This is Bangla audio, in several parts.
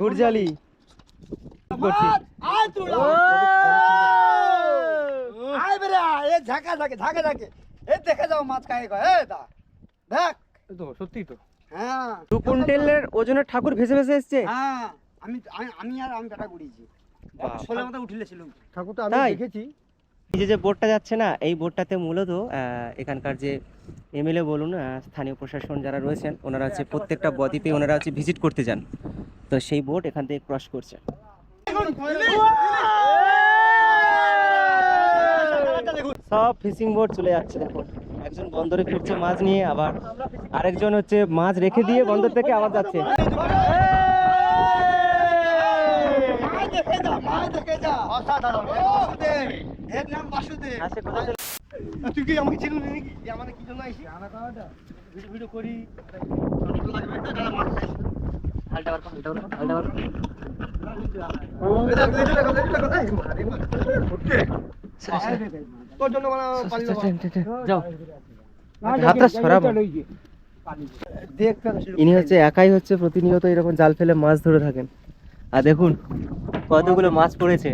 গুড়জালি সত্যি তো। হ্যাঁ 2 কুইন্টালের ওজনের ঠাকুর ভেসে ভেসে এসছে। হ্যাঁ আমি বেটা গুড়িয়েছি ষোলো মতো উঠিলেছিল ঠাকুর তো আমি দেখেছি। এই যে বোটটা যাচ্ছে না, এই বোটটাতে মূলত এখানকার যে এমএলএ বলুন, স্থানীয় প্রশাসন যারা রয়েছেন, ওনারা হচ্ছে প্রত্যেকটা বদ্বীপে ওনারা হচ্ছে ভিজিট করতে যান। তো সেই বোট এখান থেকে ক্রস করছে। সব ফিশিং বোট চলে যাচ্ছে। দেখো একজন বন্দরে ফিরছে মাছ নিয়ে, আবার আরেকজন হচ্ছে মাছ রেখে দিয়ে বন্দর থেকে আবার যাচ্ছে। তুই কি আমাকে চিনি নাকি? আমাকে কি জন্য আইছি? ভিডিও করি ইনি হচ্ছে একাই হচ্ছে প্রতিনিয়ত এরকম জাল ফেলে মাছ ধরে থাকেন। আর দেখুন কতগুলো মাছ পড়েছে।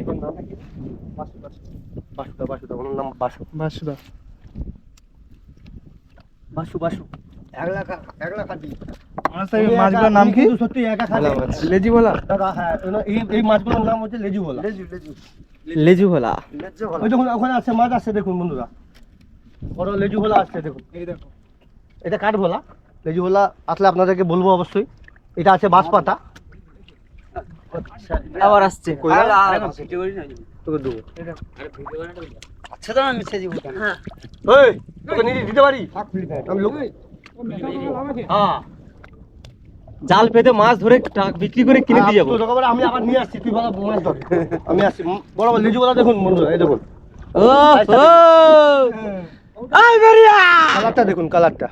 মাছগুলোর নাম কি? সত্যি একা খালি লেজি ভোলা। হ্যাঁ এই মাছগুলোর নাম হচ্ছে লেজি ভোলা। লেজু ভোলা। ওই দেখুন ওখানে আছে মাছ আছে, দেখুন বন্ধুরা বড় লেজু ভোলা আসছে। দেখুন এই দেখো, এটা কাঠ ভোলা। লেজু ভোলা আসলে আপনাদেরকে বলবো অবশ্যই। এটা আছে বাঁশ পাতা। আবার আসছে আচ্ছা তো আমি সেজি বলতাম। হ্যাঁ ওই তোকে নিয়ে দিতে পারি আমি লোক। হ্যাঁ জাল পেতে মাছ ধরে বিক্রি করে কিনে দিয়ে যাবো। আমি আবার নিয়ে আসছি, তুই ভালো মাছ ধর। আমি আসছি বড় লেজু ভোলা। দেখুন বন্ধুরা এই দেখুন কালারটা, দেখুন কালারটা।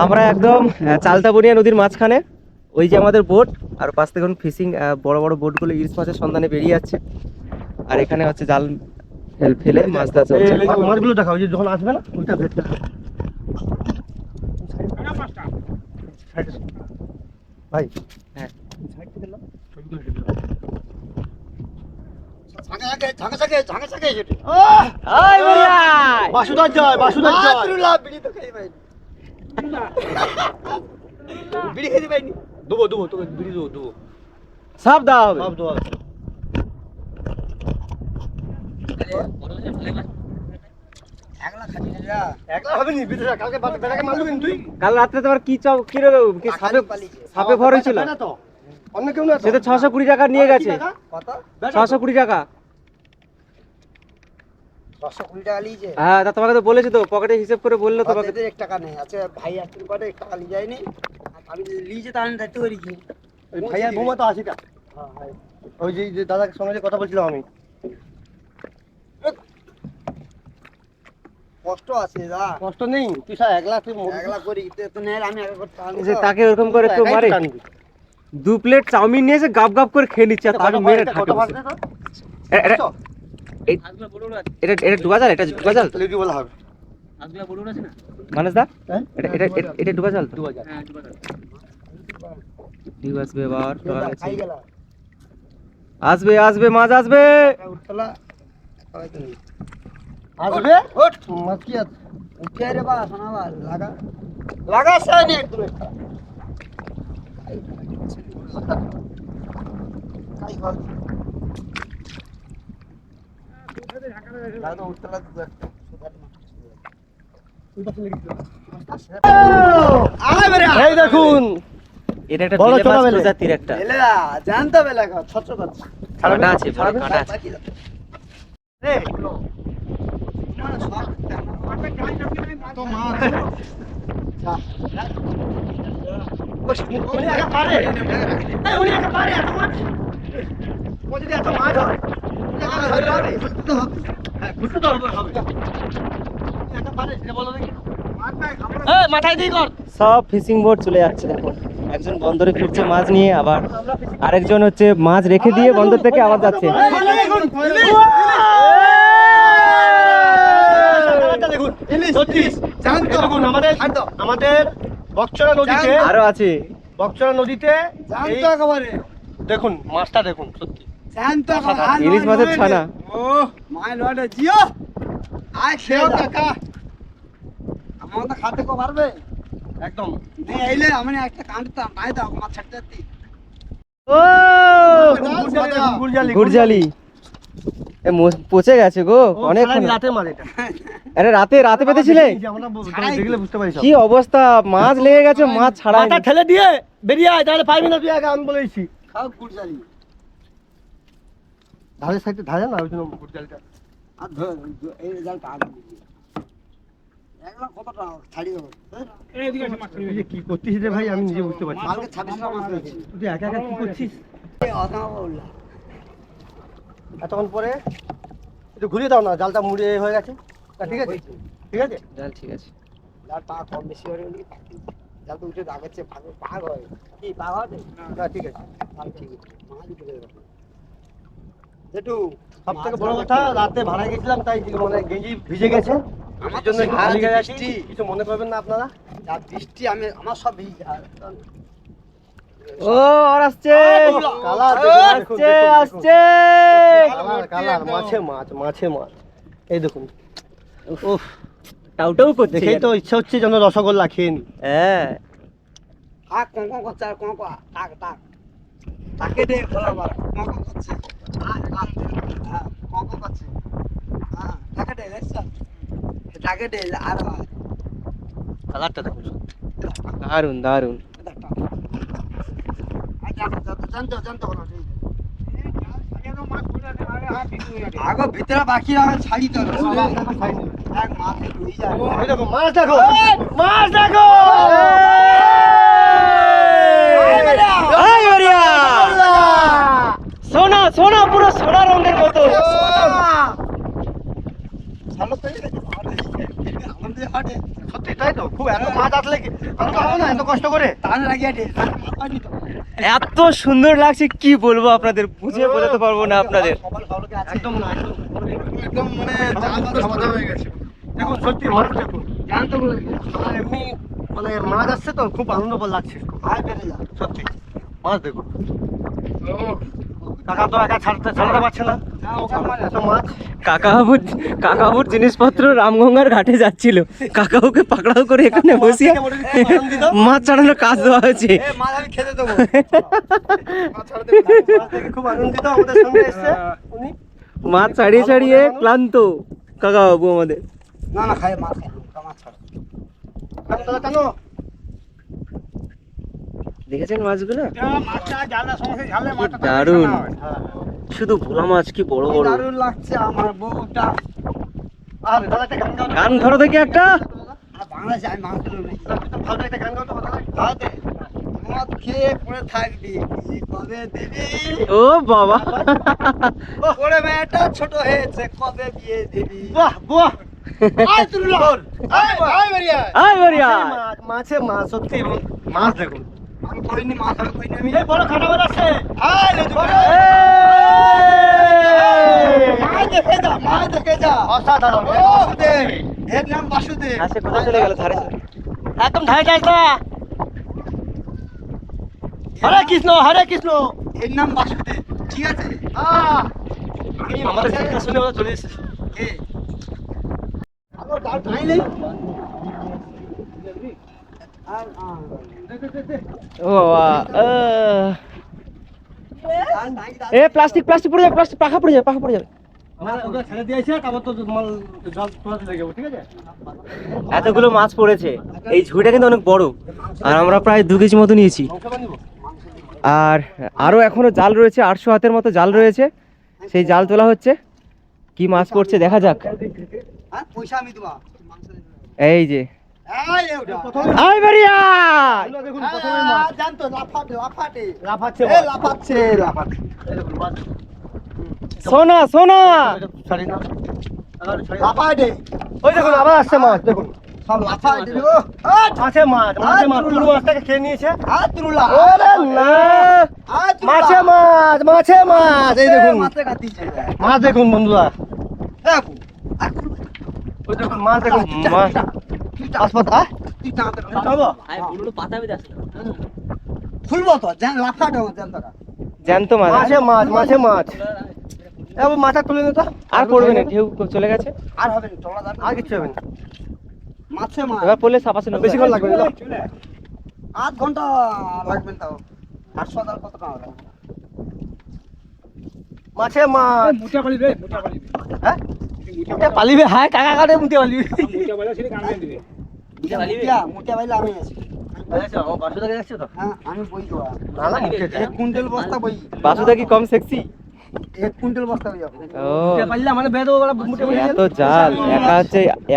আমরা একদম চালতাবনিয়া নদীর মাঝখানে, ওই যে আমাদের বোট, আর পাশ থেকে ফিশিং বড় বড় বোটগুলো ইলিশ মাছের সন্ধানে বেরিয়ে যাচ্ছে। আর এখানে হচ্ছে জাল ফেলে মাছ ধরা চলছে। মাছগুলো দেখাও যে যখন আসবে না ওইটা ভেটটা ভাই। হ্যাঁ বাসুদার জয়, বাসুদার জয়। বিড়ি খেতে পাইনি। দেবো দেবো তোকে বিড়ি দেবো দেবো। সব দেওয়া হবে, সব দেওয়া। কাল রাত্রে তোমার কি সাপে ভর হয়েছিল? সে তো 620 টাকা নিয়ে গেছে। 620 টাকা। হ্যাঁ তা তোমাকে তো বলেছি তো, পকেটে হিসেব করে বললো তোমাকে। 1 টাকা নেই। আচ্ছা ভাই আসতে পারে 1 টাকা নিয়ে যায়নি। আমি লিজে তাহলে দায়িত্ব করি কি? ভাই আর বৌমা তো 80 টাকা। হ্যাঁ ওই যে দাদার সঙ্গে কথা বলছিলাম আমি। কষ্ট আছে দা। কষ্ট নেই, তুই 1 লাখ করি তো নেই। আমি আগে করতে যে তাকে এরকম করে একটু মারে। 2 প্লেট চাউমিন নিয়ে এসে গাপ গাপ করে খেয়ে নিচ্ছে, আর তাকে মেরে ঢাকে বসে। এটা ডুবা জাল, এটা ডুবা জাল তো লেজি বলা হবে। মানস দা এটা ডুবা জাল তো। হ্যাঁ ডুবা জাল। ডিউ আসবে এবার, আসবে আসবে মাছ আসবে। আসবে ওঠ মাছ কি আছে? উঠে রে বা শোনা বা লাগা লাগা সাইনে একদম একটা কাই ঘর লাগা উঠতলা দু একটা এই দেখুন এটা একটা বিলে মাছ প্রজাতির একটা এলা জানতে হবে লাগা ছচ্ছ করছে। কাটা আছে, বড় কাটা আছে। এই তো মাছ উনি একা পারে। উনি একা পারে এত মাছ। ও যদি এত মাছ হয় ঘুরতে তো হবে। একা পারে সেটা বলো দেখি। মাথায় দিয়ে কর। সব ফিশিং বোট চলে যাচ্ছে। দেখো একজন বন্দরে ফিরছে মাছ নিয়ে, আবার আরেকজন হচ্ছে মাছ রেখে দিয়ে বন্দর থেকে আবার যাচ্ছে। দেখুন সত্যি এই দেখুন আমাদের বকচরা নদীতে আরো আছে। বকচরা নদীতে এই দেখুন মাছটা দেখুন সত্যি ইলিশ মাছের ছানা। একদম ও গুড়জালি গুড়জালি এ পচে গেছে গো অনেক। রাতে মাছ এটা আরে রাতে রাতে পেতেছিলে? আমরা দেখলে বুঝতে পারি কি অবস্থা, মাছ লেগে গেছে, মাছ ছাড়া। মাথা ঠেলে দিয়ে বেরিয়ে আয়, তাহলে পাইবি না তুই আগে, আমি বলেছি ধারের সাইডে ধারে না ওই জন্য গুড়জালিটা। এই যে কি করছিস রে ভাই, আমি নিজে বুঝতে পারছি তুই একা একা কি করছিস। এতক্ষণ পরে একটু ঘুরিয়ে দাও না, জালটা মুড়ে হয়ে গেছে। ঠিক আছে ঠিক আছে জাল ঠিক আছে। ঠিক আছে। সব থেকে বড় কথা, রাতে ভাড়া গেছিলাম তাই মানে গেঞ্জি ভিজে গেছে, আমার জন্য কিছু মনে করবেন না আপনারা। বৃষ্টি আমার সব ভিজে। ও আর আসছে, কালার আসছে আসছে। কালার মাছে মাছ, মাছে মাছ, এই দেখুন। উফ, টাউটাউ করছে। দেখেই তো ইচ্ছা হচ্ছে যেন রসগোল্লা খেয়ে নি। হ্যাঁ কালারটা দেখুন, দারুন দারুন। ভিতরে বাকি ছাড়ি তো এই দেখো মাছ, দেখো মাছ, দেখো সোনা সোনা, পুরো সোনা রঙের মতো। সত্যি তাই তো, খুব এত মাছ আসলে কি আমি পাবো না এত কষ্ট করে। এত সুন্দর লাগছে, কি বলবো আপনাদের, বুঝে বোঝাতে পারবো না আপনাদের। একদম না, একদম মানে জাল হয়ে গেছে। দেখুন সত্যি মাছ দেখুন, আমার এমনি মানে মাছ আসছে তো খুব আনন্দ লাগছে। সত্যি মাছ দেখুন, কাকা তো একা ছাড়তে পারছে না এত মাছ। কাকাবুর জিনিসপত্র রামগঙ্গার ঘাটে যাচ্ছিল, কাকাবুকে পাকড়াও করে এখানে বসিয়ে মাছ ছাড়ানোর কাজ দেওয়া হয়েছে। খুব আনন্দিত আমাদের সঙ্গে এসছে উনি। মাছ ছাড়িয়ে ছাড়িয়ে ক্লান্ত কাকাবাবু আমাদের। না না খাই মাছ ছাড়া কেন দেখেছেন মাছগুলো? মাছটা জালের সমস্যা, ঝালে কি দারুণ, শুধু ভোলা মাছ, কি বড় বড়। দারুণ লাগছে আমার বউটা। আর দাদা একটা গান গাও, গান ধরো দেখি একটা। বাংলাদেশে আমি মাছ ধরে নেই। ভালো একটা গান গাও তো দাদা। খাওয়াতে মদ খেয়ে পড়ে থাকবি, কবে দিবি? ও বাবা, ওরে মেয়েটা ছোট হয়েছে, কবে বিয়ে দিবি? বাহ বাহ, আয় তুললা, আয় বেরিয়া। আয় বাড়িয়া। মাছে মাছ, সত্যি মাছ দেখুন। আমি করিনি, মাছ হবে করিনি আমি। এই বড় কাটা মাছ আছে। আয় রে তুই, মাছ দেখে যা, মাছ দেখে যা। অসাধারণ। বাসুদেব, এর নাম বাসুদেব। আচ্ছা, কোথায় চলে গেল? ধারে চলে। একদম ধারে যাস না। হরে কৃষ্ণ, হরে কৃষ্ণ। এর নাম বাসুদেব, ঠিক আছে? আমাদের শিক্ষা শুনে ওরা চলে এসেছে। কে? আমার গাল ঠাই নেই। ও বাবা, এ প্লাস্টিক প্লাস্টিক পড়ে যাবে, প্লাস্টিক পাখা পড়ে যাবে, পাখা পড়ে যাবে। আমার ওটা ছেড়ে দিয়েছে, তারপর তো মাল জল তোলাতে লেগে যাবো, ঠিক আছে? এতগুলো মাছ পড়েছে, এই ঝুড়িটা কিন্তু অনেক বড়, আর আমরা প্রায় 2 কেজি মতো নিয়েছি। মাংস বানিয়ে আর আরো এখনো জাল রয়েছে, 800 হাতের মতো জাল রয়েছে, সেই জাল তোলা হচ্ছে। কি মাছ পড়ছে দেখা যাক। হ্যাঁ, পয়সা আমি দেবো। এই যে এই ওটা। আয় বাড়িয়া। দেখুন প্রথমে মাছ জানতো লাফাটে, লাফাটে। লাফাচ্ছে এ লাফাচ্ছে, লাফাচ্ছে। এই দেখুন মাছ। সোনা সোনা, ছাড়ি না। লাফাটে। ওই দেখুন আবার আসছে মাছ, দেখুন সব লাফাটে গো। মাছে মাছ, মাছে মাছ, পুরো মাছটাকে খেয়ে নিয়েছে। হাত তুললা। ওরে না, হাত তুললা। মাছে মাছ, মাছে মাছ, এই দেখুন মাছে কাটিছে। মাছ দেখুন বন্ধুরা। দেখো। ওই দেখুন মাছ দেখুন, মাছ আসপাতা যাবো খুলবো তো লাফা দেবো জানতারা জ্যান্ত মাছ মাছে মাছ মাছে মাছ এবার মাথা তুলে নে তো আর পড়বে না, ঢেউ চলে গেছে। আর হবে না চলা যাবে আর কিছু হবে না মাছে মাছ এবার পড়লে সাপাসে নেবে। বেশিক্ষণ লাগবে না আধ ঘন্টা লাগবে তাও 800 কত টাকা হবে মাছে মাছ মুটা পালিবে হ্যাঁ মুটা পালিবে হায় কাকা কাটে মুটা পালিবে মোটা বাইলে আমি আছি আচ্ছা ও বাসুদাকে যাচ্ছে তো হ্যাঁ আমি বই দেওয়া না না মুটে 1 কুইন্টাল বস্তা বই বাসুদা কি কম সেক্সি? 1 কুইন্টাল বস্তা বই যাবে ও মুটে পালিলে মানে বেদ ওরা মুটে পালিয়ে এত জাল,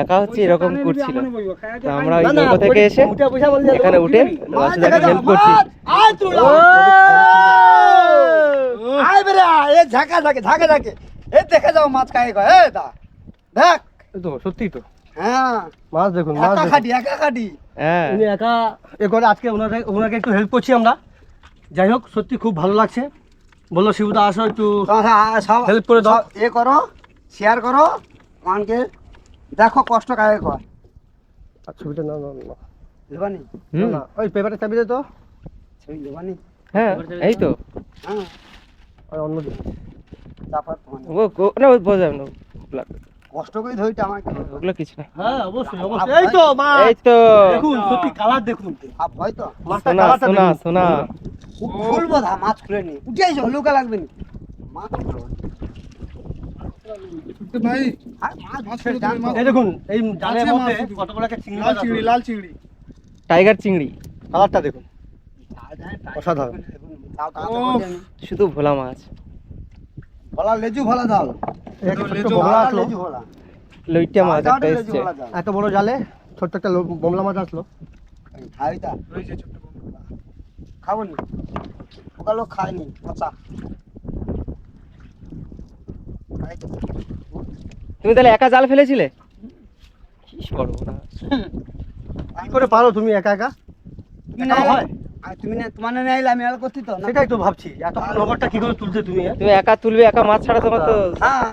একা হচ্ছে এরকম করছিল। তো আমরা ওই নৌকো থেকে এসে মুটে পয়সা বললে এখানে উঠে বাসুদাকে হেল্প করছি। আয় তুলা আয় বেরা এ ঝাকা ঝাকে ঝাকে ঝাকে এ দেখে যাও মাছ কায়ে গো এ দা দেখ তো সত্যি তো হ্যাঁ মাছ দেখুন মাছ একা দেখুন। খাটি হ্যাঁ উনি একা এ করে আজকে ওনাকে একটু হেল্প করছি আমরা। যাই হোক সত্যি খুব ভালো লাগছে। বললো শিবুদা আসো একটু সব হেল্প করে দাও। এ করো শেয়ার করো মানকে দেখো কষ্ট কায়ে কর আর ছবিটা না না না দেবানি হুম, না ওই পেপারটা চাবি দে তো ছবি দেবানি হ্যাঁ এই তো হ্যাঁ আর অন্য দিন তারপর তোমার না ওই বোঝা না, কষ্ট করে ধরিটা আমার কি ওগুলো কিছু না। হ্যাঁ অবশ্যই অবশ্যই এই তো মাছ এই তো দেখুন সত্যি কালার দেখুন আপ হয়তো মাছটা সোনা কালারটা সোনা দেখুন। সোনা। খুলবো ধা মাছ খুলে নি উঠে আইসো লুকা লাগবে নি মাছ খুলবো ভাই আর মাছ খুলে জান এই দেখুন এই জালের মধ্যে কত বড় একটা চিংড়ি লাল মাছ চিংড়ি আছে। লাল চিংড়ি টাইগার চিংড়ি, কালারটা দেখুন অসাধারণ। শুধু ভোলা মাছ। ভোলা লেজু ভোলা দাও একটা ছোট্ট লেজু বোমলা আসলো লেজু ভোলা লইটা মাছ দাও, একটা লেজু এসছে। ভোলা দাও এত বড় জালে ছোট্ট একটা বোমলা মাছ আসলো। খাইতা রয়েছে ছোট্ট বন্ধু। খাবো নি ওকা লোক খায়নি পচা তুমি তাহলে একা জাল ফেলেছিলে? কি সর্বনাশ। কি করে পারো তুমি একা একা? তুমি একা না হয়? আর তুমি না তোমার না নাইলে আমি আর করতে তো না সেটাই তো ভাবছি এত বড় রবারটা কি করে তুলছে তুমি হ্যাঁ? তুমি একা তুলবে, একা মাছ ছাড়া তোমার তো হ্যাঁ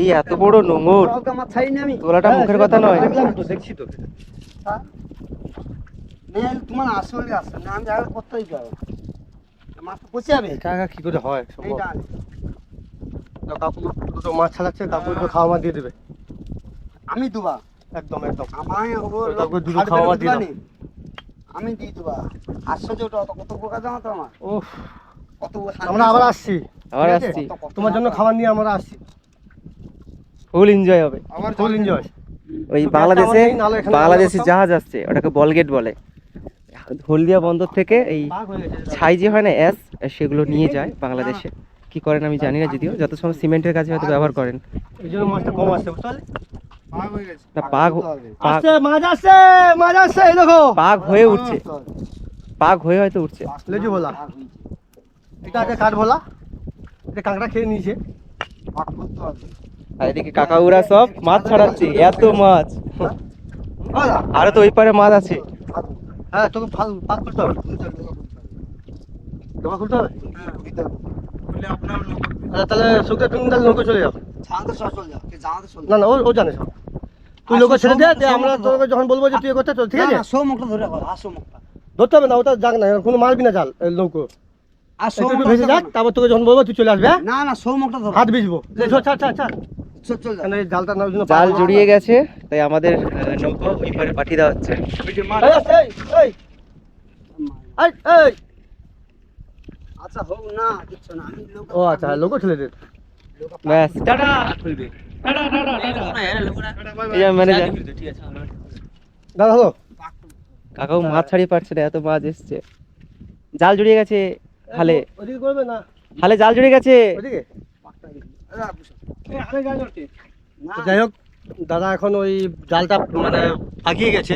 এই এত বড় নোঙর, ওকা মাছ ছাইনি আমি তোলাটা মুখের কথা নয়। দেখলাম তো দেখছি তো হ্যাঁ নাইলে তোমার আসলে আসে না আমি আর করতেই যাবো মাছ তো পচে যাবে একা একা কি করে হয় সম্ভব? এইটা দাও, কাকু দুটো মাছ ছাড়াচ্ছে কাকু একটু খাওয়া মাছ দিয়ে দেবে আমি দুবা একদম একদম আমায় ওই কাকুকে দুটো খাওয়া মাছ দিয়ে দাও। আমি দিয়ে দেবা আশ্চর্য ওটা কত বোকা জানো তো আমার উফ কত আমরা আবার আসছি আবার ঠিক আছে? আসছি। তোমার জন্য খাবার নিয়ে আমরা আসছি ফুল এনজয় হবে। আবার ফুল এনজয় ওই তো বাংলাদেশে একটা আমাদের নালে এখানে বাংলাদেশি নালে জাহাজ আসছে, ওটাকে বলগেট বলে। হলদিয়া বন্দর থেকে এই ছাই যে হয় না অ্যাস, সেগুলো নিয়ে যায় বাংলাদেশে। কি করেন আমি জানি না, যদিও যত সময় সিমেন্টের কাছে হয়তো ব্যবহার করেন। এই জন্য মাছটা কম আসছে বুঝতে পারলে? ভাগ হয়ে গেছে না পাগ পাগ আসছে মাছ আসছে মাছ আসছে এই দেখো পাগ হয়ে উঠছে, পাগ হয়ে হয়তো উঠছে। লেজু ভোলা এটা আছে কাঠ ভোলা, এটা কাঁকড়া খেয়ে নিয়েছে। আর এদিকে কাকাউরা সব মাছ ছাড়াচ্ছে, এত মাছ। আরো তো ওই পারে মাছ আছে। হ্যাঁ তোকে পাক খুলতে হবে, ডোকা খুলতে হবে। বলে আপনার লোক আচ্ছা, তাহলে সুখে তুমি তাহলে নৌকো চলে যাও। জানাতে চল যাও কে জানাতে চল না না ও জানে সব। তুই আর লোক ছেড়ে দে সৌমুখটা আমরা ধরো। তোকে যখন বলবো যে তুই এ করতে চল ঠিক আছে। সৌ মুখটা ধরে রাখো আসো মুখটা ধরতে হবে না, ওটা যাক না, কোনো মারবি না জাল এই নৌকো আর সৌ একটু একটু মুখটা ভেসে যাক, তারপর তোকে যখন বলবো তুই চলে আসবে হ্যাঁ? না না সৌ মুখটা ধরো হাত ভিজবো ছাড় ছাড় ছাড় ছাড় চল যাও কেন এই জালটা না জন্য জাল জড়িয়ে গেছে, তাই আমাদের নৌকো ওই পারে পাঠিয়ে দেওয়া হচ্ছে। ওই যে মাছ এই এই আচ্ছা হোক না কিচ্ছু না আমি লোক ও আচ্ছা লোকো ছেড়ে দে। ব্যাস টাটা। এই যে ম্যানেজার দাদা হলো কাকাও মাছ ছাড়িয়ে পারছে না, এত মাছ এসছে। জাল জড়িয়ে গেছে হালে, ওদিকে করবে না হালে জাল জড়িয়ে গেছে। ওদিকে। না তো যাই হোক দাদা এখন ওই জালটা মানে আগিয়ে গেছে,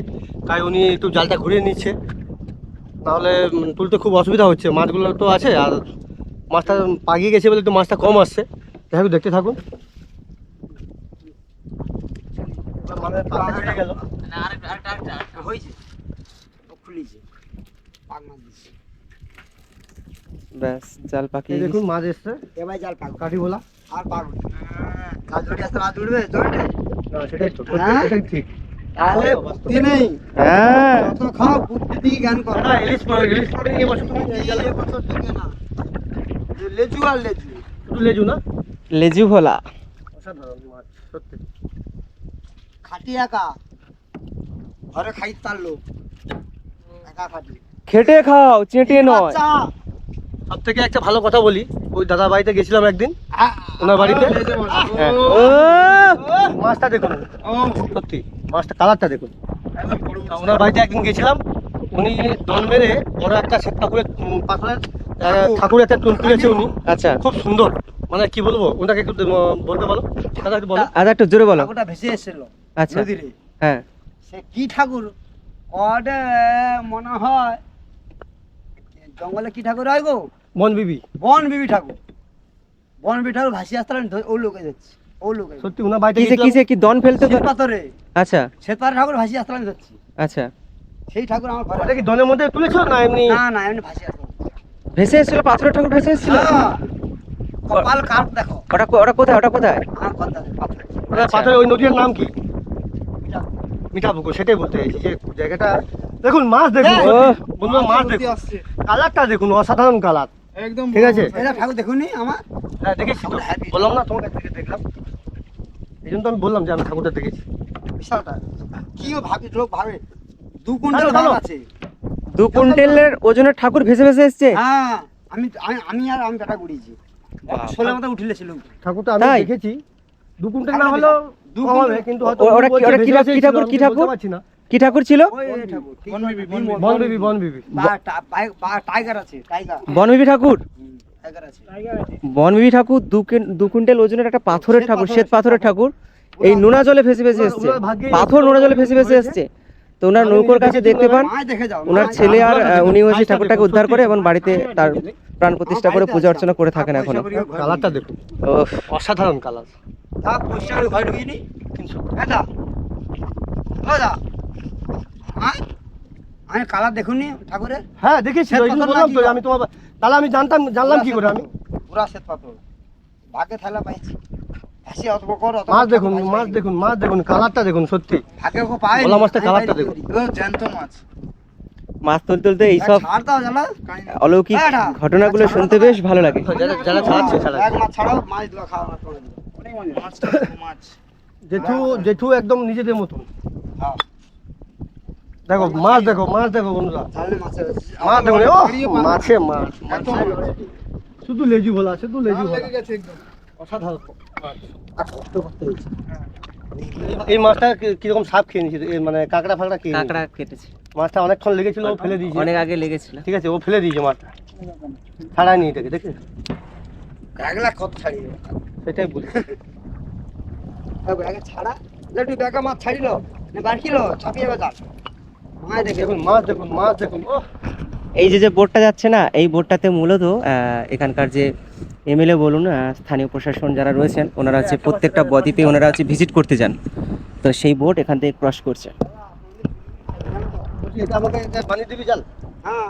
তাই উনি একটু জালটা ঘুরিয়ে নিচ্ছে, নাহলে তুলতে খুব অসুবিধা হচ্ছে। মাছগুলো তো আছে আর মাছটা পাগিয়ে গেছে বলে একটু মাছটা কম আসছে। যাই হোক দেখতে থাকুন। মানে পাগটা ছেড়ে গেল। হয়েছে ও খুলিছে পাক মাছ দিছে ব্যাস জাল এই পাকিয়ে দেখুন মাছ এসছে এবার জাল পাক কাঠি ভোলা। আর পারবো না। কাজ ধরে আসতে রাত উঠবে জয়েন্টে না, সেটাই তো, হ্যাঁ? এটাই ঠিক। তাহলে বুদ্ধি নেই হ্যাঁ যত খাও বুদ্ধি দিয়ে জ্ঞান করো দাদা, ইলিশ মাছ নিয়ে বসো তুমি। এই বছর টিকে না যে লেজু আর লেজু শুধু লেজু না? লেজু ভোলা। অসাধারণ মাছ, সত্যি। খাটি একা ঘরে খাই তার লোক একা খাটি খেটে খাও চেটে নয়। বাচ্চা, সব থেকে একটা ভালো কথা বলি, ওই দাদা বাড়িতে গেছিলাম একদিন, আ- ওনার বাড়িতে। লেজে মাছ। হ্যাঁ। ও, ও মাছটা দেখুন, ও, সত্যি মাছটা কালারটা দেখুন। একদম বড় তা মাছ। ওনার বাড়িতে একদিন গেছিলাম, উনি দল মেরে বড় একটা শ্বেত ঠাকুরের পাথরের ঠাকুর একটা তুলেছে উনি, আচ্ছা খুব সুন্দর। মানে কি বলবো, ওনাকে একটু বলতে বলো, দাদা একটু বলো। আচ্ছা একটু জোরে বলো। ঠাকুরটা ভেসে এসেছিল আচ্ছা নদীরে হ্যাঁ সে কি ঠাকুর ওটা মনে হয় জঙ্গলে কি ঠাকুর হয় গো মন বিবি, বন বিবি ঠাকুর বন বিবি ঠাকুর ভাসি আসতে ও লোকে যাচ্ছে ও লোকে সত্যি ওনার বাড়িতে কিসে গেছিলাম। কিসে কি দন ফেলতে শ্বেত পাথরে আচ্ছা শ্বেত পাথর ঠাকুর ভাসি আসতে যাচ্ছি আচ্ছা সেই ঠাকুর আমার ঘরে ওটা কি দনের মধ্যে তুলেছিল না এমনি? না না এমনি ভাসি আসতে ভেসে এসেছিল পাথরের ঠাকুর ভেসে এসেছিল। কপাল কাঠ দেখো ওটা কোথায় ওটা কোথায়? আমার কথা পাথরে ওনার পাথরের ওই নদীর নাম কি? মিঠাপুকুর, সেটাই বলতে চাইছি যে জায়গাটা দেখুন, মাছ দেখুন, ও। বন্ধুরা মাছ ভর্তি দেখুন, আসছে। কালারটা দেখুন, অসাধারণ কালার। একদম ঠিক আছে। বড় মাছ। এটা ঠাকুর দেখুনি আমার হ্যাঁ দেখেছি তো, বললাম না তোমার কাছ থেকে দেখলাম, এই জন্য তো আমি বললাম যে আমি ঠাকুরটা দেখেছি। বিশালটা কিও ভাবি লোক ভাবে 2 কুইন্টাল ভালো, দাম ভালো। আছে 2 কুইন্টালের ওজনের ঠাকুর ভেসে ভেসে এসছে। হ্যাঁ আমি আর আমি বেটা গুড়িয়েছি বাবা। ছোলে মাথা উঠিলে ছিল ঠাকুরটা আমি তাই? দেখেছি, 2 কুইন্টাল না হলেও দু কম হবে, কুইন্টাল। কিন্তু হয়তো ওরা কি- বলছে ওরা কি ভেসে ঠাকুর- কি এসেছিল, ঠাকুর- আমি কি তো বলতে ঠাকুর? পারছি না। কি ঠাকুর ছিল? ওই ঠাকুর ঠিক বন বিবি, আছে। বন বিবি, বন বিবি। টাইগার আছে টাইগার বনবিবি ঠাকুর। টাইগার আছে বনবিবি ঠাকুর 2 কুইন্টাল ওজনের একটা পাথরের শ্বেত ঠাকুর, পাথরের শ্বেত পাথরের ঠাকুর। এই নোনা জলে ভেসে ভেসে এসছে, ওনার ভাগ্যে পাথর নোনা জলে ভেসে ভেসে এসছে। তো ওনার নৌকোর কাছে দেখতে পান মায় দেখে যাও ওনার মায় ছেলে আর দেখুন, উনি হচ্ছে মাছটা ঠাকুরটাকে দেখুন, উদ্ধার করে সত্যি। এবং বাড়িতে তার প্রাণ প্রতিষ্ঠা করে পূজা অর্চনা করে থাকেন এখনো। কালারটা দেখুন, ওফ, অসাধারণ কালার। তা পয়সা করে ঘরে ঢুকিনি এটা দাদা আমি কালার দেখুনি ঠাকুরের হ্যাঁ দেখেছি, শ্বেত ওই জন্য পাথর বললাম তো, নাকি? আমি তোমার তাহলে আমি জানলাম কি করে আমি। পুরা শ্বেত পাথর ভাগে থালা পাইছি হাসি অত বকর অত মাছ দেখুন, মাছ দেখুন, মাছ দেখুন, কালারটা দেখুন, সত্যি ভাগে কো পাই ভোলা মাছটার কালারটা দেখুন। ও, জ্যান্ত মাছ। মাছ তুলতে তুলতে এইসব ছাড় দাও জানা অলৌকিক ঘটনাগুলো শুনতে বেশ ভালো লাগে। যারা ছাড়াচ্ছে ছাড়াচ্ছে। এক মাছ ছাড়াও মাছ দিবা খাওয়া মাছ করে দিবা অনেক মজা মাছটা দেখো, মাছ। জেঠু একদম নিজেদের মতন। হ্যাঁ দেখো মাছ দেখো, মাছ দেখো বন্ধুরা, তাহলে মাছের মাছ দেখো, ও বেরিয়ে পালাচ্ছে। মাছে মাছ, এত মাছে মাছ। মাছ। শুধু লেজু ভোলা, শুধু লেজু ভাল ভোলা, লেগে গেছে একদম। অসাধারণ মাছ। আর কষ্ট করতে হয়েছে এই মাছটা কিরকম সাপ খেয়ে নিয়েছে, মানে কাঁকড়া ফাঁকড়া খেয়ে নিয়েছে। কাঁকড়া কেটেছে, মাছটা অনেকক্ষণ লেগেছিল, ও ফেলে দিয়েছে। অনেক আগে লেগেছিল। ঠিক আছে, ও ফেলে দিয়েছে মাছটা, ছাড়ায়নি এটাকে, দেখে একলা কত ছাড়িয়ে সেটাই বলছি। ব্যাগে ছাড়া একটু ব্যাগা মাছ ছাড়িল না বাড়কিল ছাপিয়ে বাজার মায় দেখে দেখুন মাছ দেখুন, মাছ দেখুন, ও এই যে বোটটা যাচ্ছে না, এই বোটটাতে মূলত এখানকার যে এমএলএ বলুন স্থানীয় প্রশাসন যারা রয়েছেন ওনারা হচ্ছে প্রত্যেকটা বদ্বীপে ওনারা হচ্ছে ভিজিট করতে যান। তো সেই বোট এখান থেকে ক্রস করছে। বলছি, এটা আমাকে এটা বানিয়ে দিবি জাল। হ্যাঁ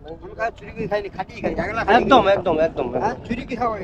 আমি চুরি করে খাইনি খাটিয়ে খাই একলা একদম একদম একদম একদম। চুরি কি খাওয়াই